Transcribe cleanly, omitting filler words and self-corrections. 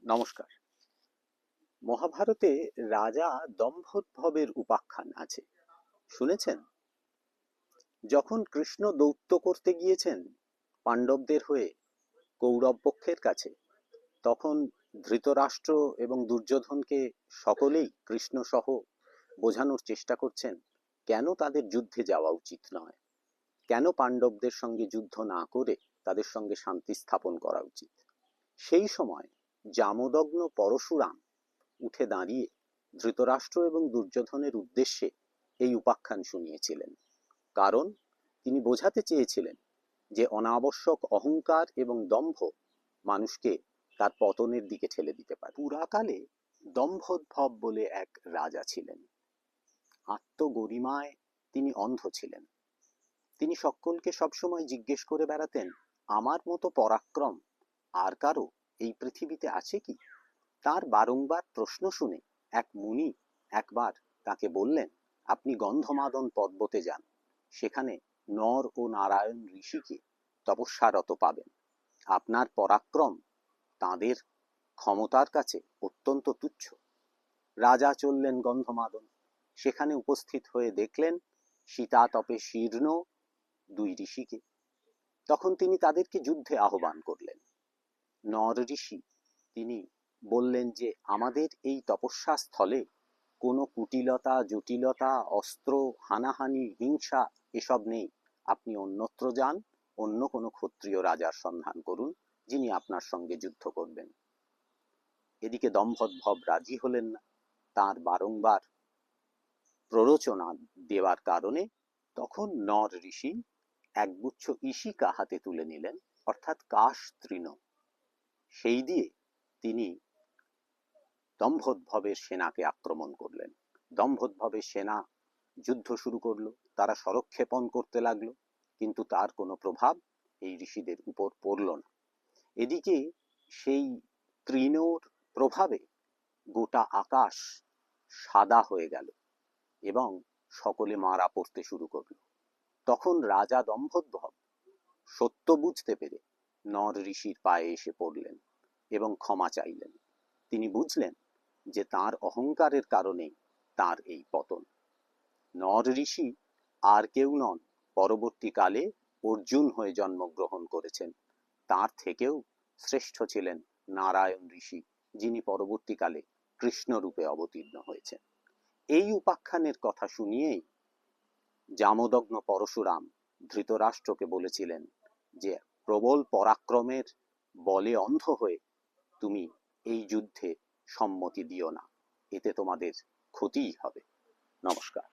নমস্কার। মহাভারতে রাজা দম্ভোদ্ভবের উপাখ্যান আছে, শুনেছেন? যখন কৃষ্ণ দৌত্য করতে গিয়েছেন পাণ্ডবদের হয়ে কৌরব পক্ষের কাছে, তখন ধৃতরাষ্ট্র এবং দুর্যোধনকে সকলেই কৃষ্ণ সহ বোঝানোর চেষ্টা করছেন কেন তাদের যুদ্ধে যাওয়া উচিত নয়, কেন পাণ্ডবদের সঙ্গে যুদ্ধ না করে তাদের সঙ্গে শান্তি স্থাপন করা উচিত। সেই সময় জামদগ্ন পরশুরাম উঠে দাঁড়িয়ে ধৃতরাষ্ট্র এবং দুর্যোধনের উদ্দেশ্যে এই উপাখ্যান শুনিয়েছিলেন। কারণ তিনি বোঝাতে চেয়েছিলেন যে অনাবশ্যক অহংকার এবং দম্ভ মানুষকে তার পতনের দিকে ঠেলে দিতে পারে। পুরাকালে দম্ভোদ্ভব বলে এক রাজা ছিলেন। আত্মগরিমায় তিনি অন্ধ ছিলেন। তিনি সকলকে সবসময় জিজ্ঞেস করে বেড়াতেন, আমার মতো পরাক্রম আর কারো এই পৃথিবীতে আছে কি? তার বারংবার প্রশ্ন শুনে এক মুনি একবার তাকে বললেন, আপনি গন্ধমাদন পর্বতে যান, সেখানে নর ও নারায়ণ ঋষিকে তপস্যারত পাবেন। আপনার পরাক্রম তাঁদের ক্ষমতার কাছে অত্যন্ত তুচ্ছ। রাজা চললেন গন্ধমাদন। সেখানে উপস্থিত হয়ে দেখলেন শীতাতপে শীর্ণ দুই ঋষিকে। তখন তিনি তাদেরকে যুদ্ধে আহ্বান করলেন। নর ঋষি তিনি বললেন যে আমাদের এই তপস্যা স্থলে কোনো কুটিলতা, জটিলতা, অস্ত্র, হানাহানি, হিংসা এসব নেই। আপনি অন্যত্র যান, অন্য কোনো ক্ষত্রিয় রাজার সন্ধান করুন যিনি আপনার সঙ্গে যুদ্ধ করবেন। এদিকে দম্ভোদ্ভব রাজি হলেন না। তার বারংবার প্ররোচনা দেওয়ার কারণে তখন নর ঋষি একগুচ্ছ ইশিকা হাতে তুলে নিলেন, অর্থাৎ কাশ তৃণ। সেই দিয়ে তিনি দম্ভোদ্ভবের সেনাকে আক্রমণ করলেন। দম্ভোদ্ভবের সেনা যুদ্ধ শুরু করলো। তারা স্বরক্ষেপণ করতে লাগলো, কিন্তু তার কোনো প্রভাব এই ঋষিদের উপর পড়ল না। এদিকে সেই তৃণর প্রভাবে গোটা আকাশ সাদা হয়ে গেল এবং সকলে মারা পড়তে শুরু করলো। তখন রাজা দম্ভোদ্ভব সত্য বুঝতে পেরে নর ঋষির পায়ে এসে পড়লেন এবং ক্ষমা চাইলেন। তিনি বুঝলেন যে তার অহংকারের কারণেই তার এই পতন। নর ঋষি আর কেউ নন, পরবর্তীকালে অর্জুন হয়ে জন্মগ্রহণ করেছেন। তার থেকেও শ্রেষ্ঠ ছিলেন নারায়ণ ঋষি, যিনি পরবর্তীকালে কৃষ্ণ রূপে অবতীর্ণ হয়েছেন। এই উপাখ্যানের কথা শুনিয়েই জামদগ্ন পরশুরাম ধৃতরাষ্ট্রকে বলেছিলেন যে প্রবল পরাক্রমের বলে অন্ধ হয়ে তুমি এই যুদ্ধে সম্মতি দিও না, এতে তোমাদের ক্ষতিই হবে। নমস্কার।